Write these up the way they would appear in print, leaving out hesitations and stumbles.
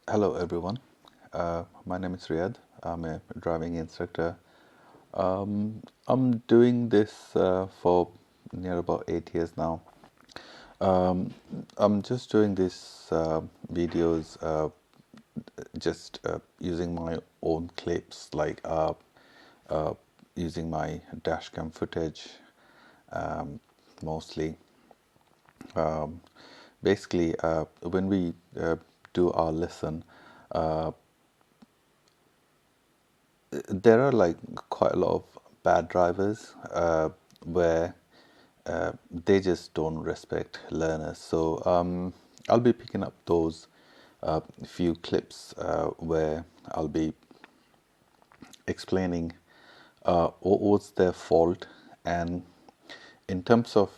Hello everyone, my name is Riyad. I'm a driving instructor. I'm doing this for near about 8 years now. Um, I'm just doing these videos just using my own clips, like uh, using my dashcam footage um, mostly. Um, Basically, when we do our lesson, uh, there are like quite a lot of bad drivers where they just don't respect learners. So I'll be picking up those few clips where I'll be explaining what's their fault, and in terms of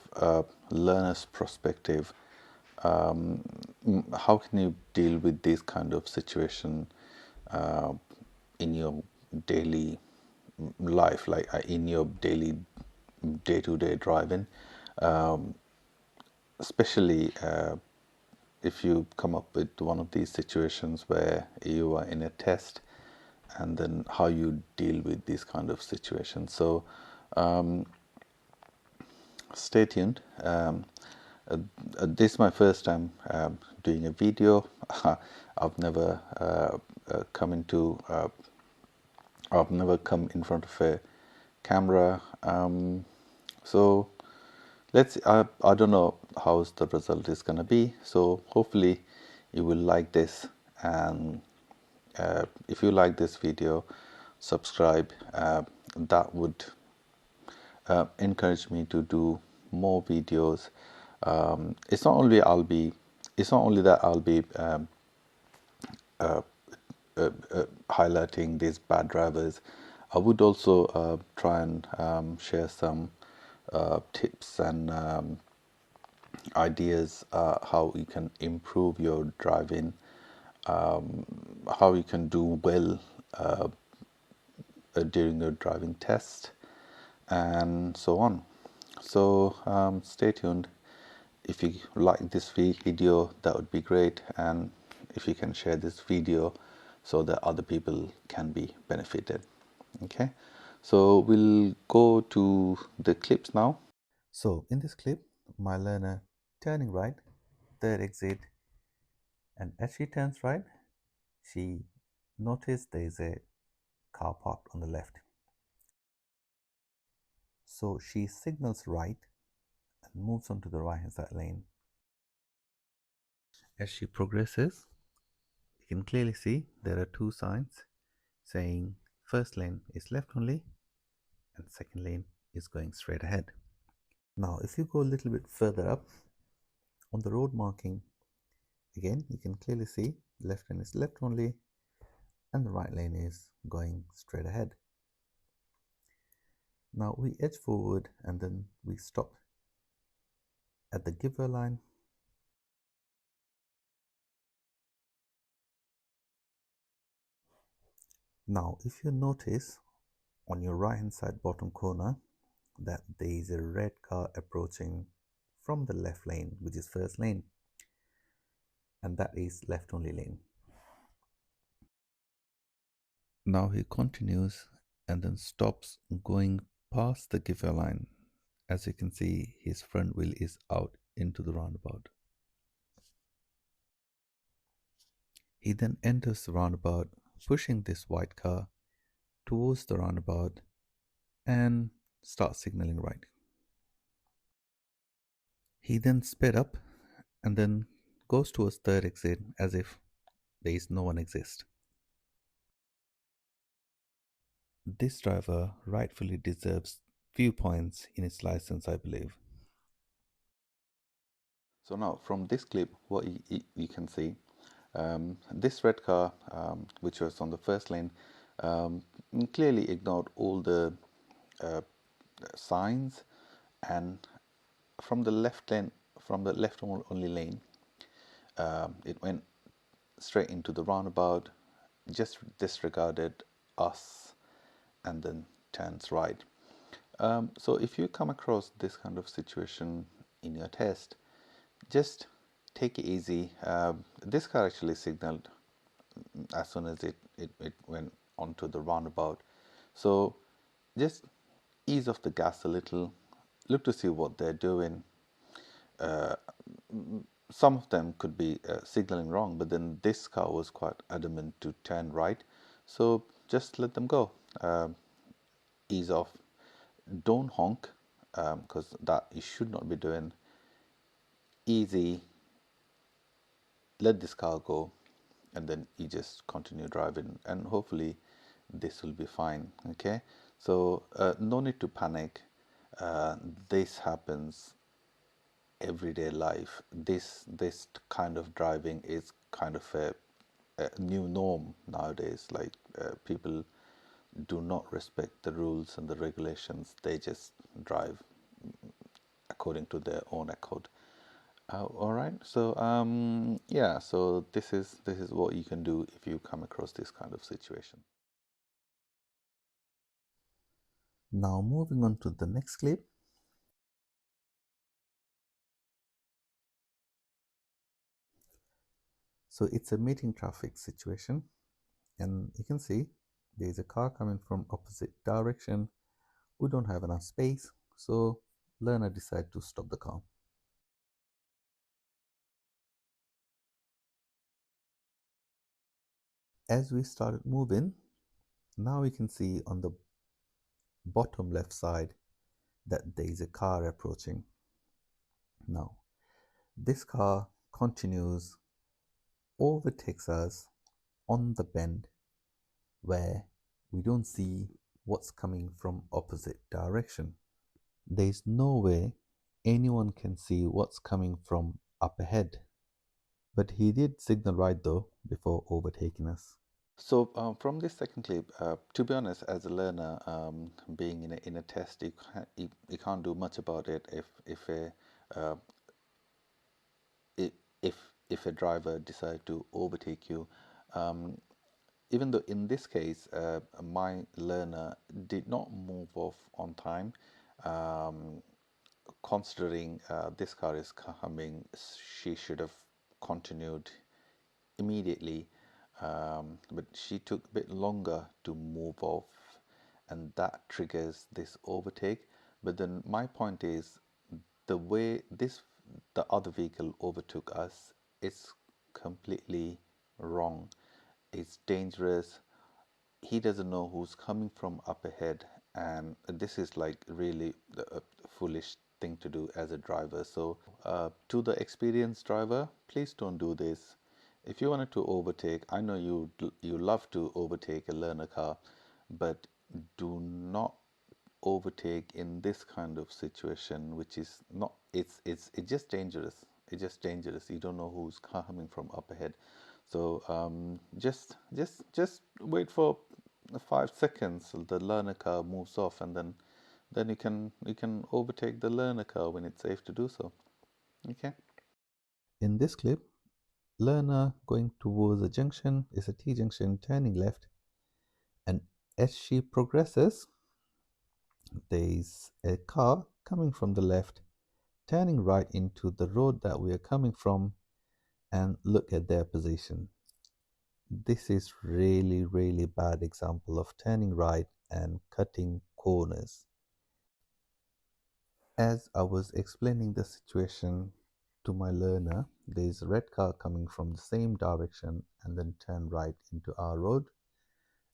learner's perspective, how can you deal with this kind of situation uh, in your daily life, like in your daily day-to-day driving, especially if you come up with one of these situations where you are in a test, and then how you deal with these kind of situations. So stay tuned. This is my first time doing a video. I've never come into I've never come in front of a camera. So I don't know how the result is gonna be. So hopefully you will like this, and if you like this video, subscribe. That would encourage me to do more videos. It's not only that I'll be highlighting these bad drivers. I would also try and share some tips and ideas how you can improve your driving, how you can do well during your driving test, and so on. So stay tuned. If you like this video, that would be great, and if you can share this video so that other people can be benefited. Okay, so we'll go to the clips now. So in this clip, my learner turning right, third exit, and as she turns right, she noticed there is a car parked on the left. So she signals right and moves on to the right hand side lane. As she progresses, you can clearly see there are two signs saying first lane is left only and second lane is going straight ahead. Now if you go a little bit further up on the road marking, again you can clearly see left lane is left only and the right lane is going straight ahead. Now we edge forward and then we stop at the giveaway line. Now if you notice on your right hand side bottom corner that there is a red car approaching from the left lane, which is first lane, and that is left only lane. Now he continues and then stops going past the giveaway line. As you can see, his front wheel is out into the roundabout. He then enters the roundabout, pushing this white car towards the roundabout and starts signaling right. He then sped up and then goes towards third exit as if there is no one exist. This driver rightfully deserves few points in his license, I believe. So now from this clip, what you can see, this red car, which was on the first lane, um, clearly ignored all the uh, signs, and from the left lane, from the left only lane, it went straight into the roundabout, just disregarded us, and then turns right. So if you come across this kind of situation in your test, just take it easy. This car actually signaled as soon as it went onto the roundabout. So just ease off the gas a little, look to see what they're doing. Uh, some of them could be signaling wrong, but then this car was quite adamant to turn right. So just let them go. Ease off. Don't honk, because that you should not be doing. Easy. Let this car go, and then you just continue driving, and hopefully this will be fine. Okay, so no need to panic. This happens everyday life. This kind of driving is kind of a new norm nowadays. Like people do not respect the rules and the regulations. They just drive according to their own accord. All right. So yeah. So this is what you can do if you come across this kind of situation. Now moving on to the next clip. So it's a meeting traffic situation, and you can see there's a car coming from opposite direction. We don't have enough space, so learner decide to stop the car. As we started moving, now we can see on the bottom left side that there is a car approaching. Now this car continues, overtakes us on the bend where we don't see what's coming from opposite direction. There's no way anyone can see what's coming from up ahead. But he did signal right though before overtaking us. So from this second clip, to be honest, as a learner, being in a test, you can't do much about it uh, i- if if a driver decides to overtake you. Um, Even though in this case, my learner did not move off on time, um, considering this car is coming, she should have continued immediately, but she took a bit longer to move off, and that triggers this overtake. But then my point is, the way the other vehicle overtook us is completely wrong. It's dangerous. He doesn't know who's coming from up ahead, and this is like really a foolish thing to do as a driver. So to the experienced driver, please don't do this. If you wanted to overtake, I know you love to overtake a learner car, but do not overtake in this kind of situation, which is not, it's just dangerous. It's just dangerous. You don't know who's coming from up ahead. So just wait for 5 seconds till the learner car moves off, and then you can overtake the learner car when it's safe to do so. Okay. In this clip, learner going towards a junction is a T junction, turning left, and as she progresses, there's a car coming from the left, turning right into the road that we are coming from, and look at their position. This is really bad example of turning right and cutting corners. As I was explaining the situation to my learner, there is a red car coming from the same direction and then turn right into our road,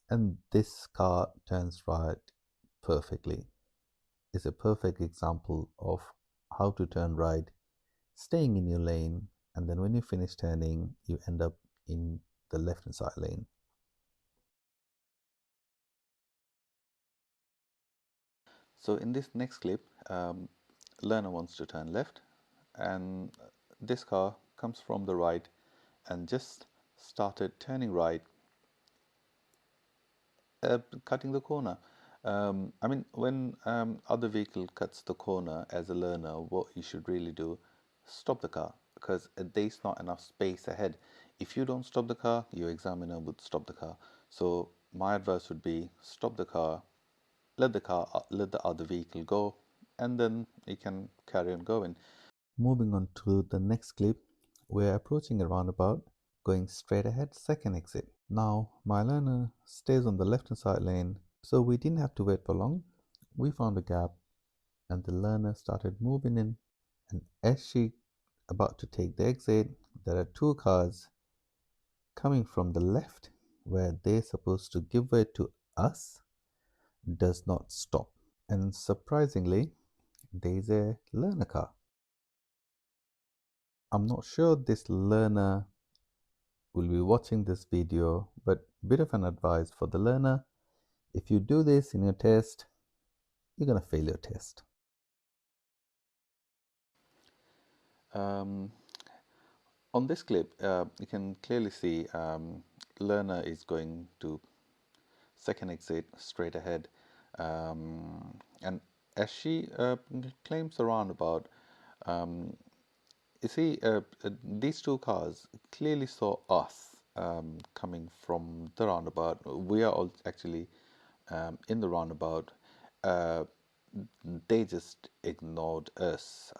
and this car turns right perfectly. It's a perfect example of how to turn right, staying in your lane, and then when you finish turning, you end up in the left hand side lane. So in this next clip, learner wants to turn left, and this car comes from the right and just started turning right, cutting the corner. I mean, when other vehicle cuts the corner, as a learner, what you should really do, stop the car, because there's not enough space ahead. If you don't stop the car, your examiner would stop the car. So my advice would be, stop the car, let the other vehicle go, and then you can carry on going. Moving on to the next clip, we're approaching a roundabout, going straight ahead, second exit. Now my learner stays on the left hand side lane, so we didn't have to wait for long. We found a gap and the learner started moving in, and as she about to take the exit, there are two cars coming from the left where they're supposed to give way to us, does not stop. And surprisingly, there's a learner car. I'm not sure this learner will be watching this video, but bit of an advice for the learner: if you do this in your test, you're gonna fail your test. Um, on this clip, you can clearly see learner is going to second exit straight ahead, and as she claims the roundabout, you see, these two cars clearly saw us coming from the roundabout. We are all actually in the roundabout. Uh, they just ignored us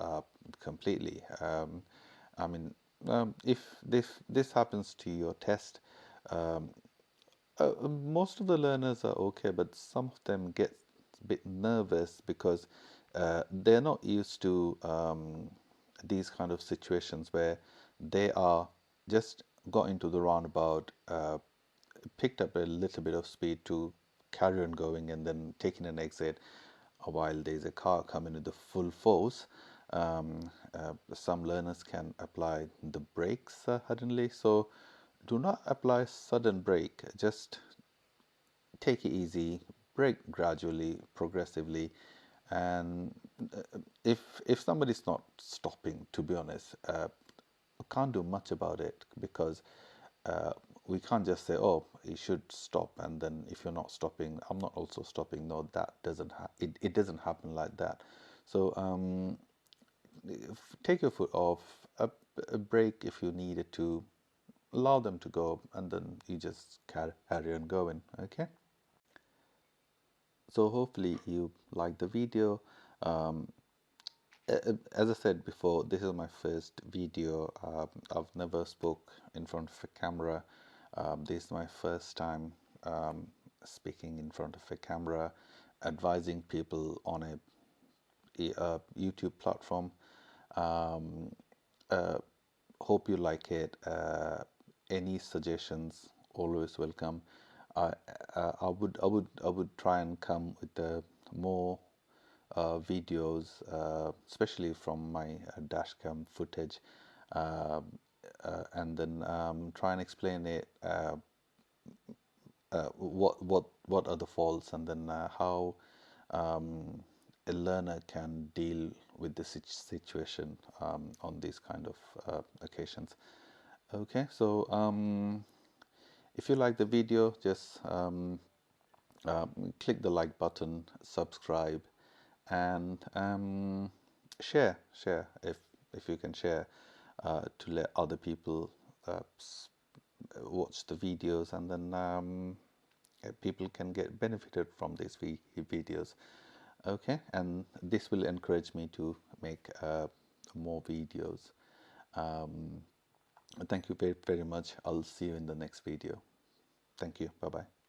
completely. I mean, if this happens to your test, um, most of the learners are okay, but some of them get a bit nervous because they're not used to these kind of situations where they are just got into the roundabout, picked up a little bit of speed to carry on going, and then taking an exit while there's a car coming with the full force. Some learners can apply the brakes suddenly, so do not apply sudden brake. Just take it easy, brake gradually, progressively, and if somebody's not stopping, to be honest, we can't do much about it because we can't just say, oh, you should stop, and then if you're not stopping, I'm not also stopping. No, that doesn't it doesn't happen like that. So take your foot off, a break if you need it to, allow them to go, and then you just carry on going. Okay. So hopefully you like the video. Um, as I said before, this is my first video. I've never spoke in front of a camera. This is my first time speaking in front of a camera, advising people on a YouTube platform. Um, uh, Hope you like it. Any suggestions, always welcome. I I would try and come with the more videos, especially from my dashcam footage, uh, and then try and explain it. What are the faults, and then how a learner can deal with the situation on these kind of occasions. Okay, so if you like the video, just click the like button, subscribe, and share if you can share to let other people uh, watch the videos, and then people can get benefited from these videos. Okay, and this will encourage me to make more videos. um, Thank you very much. I'll see you in the next video. Thank you. Bye bye.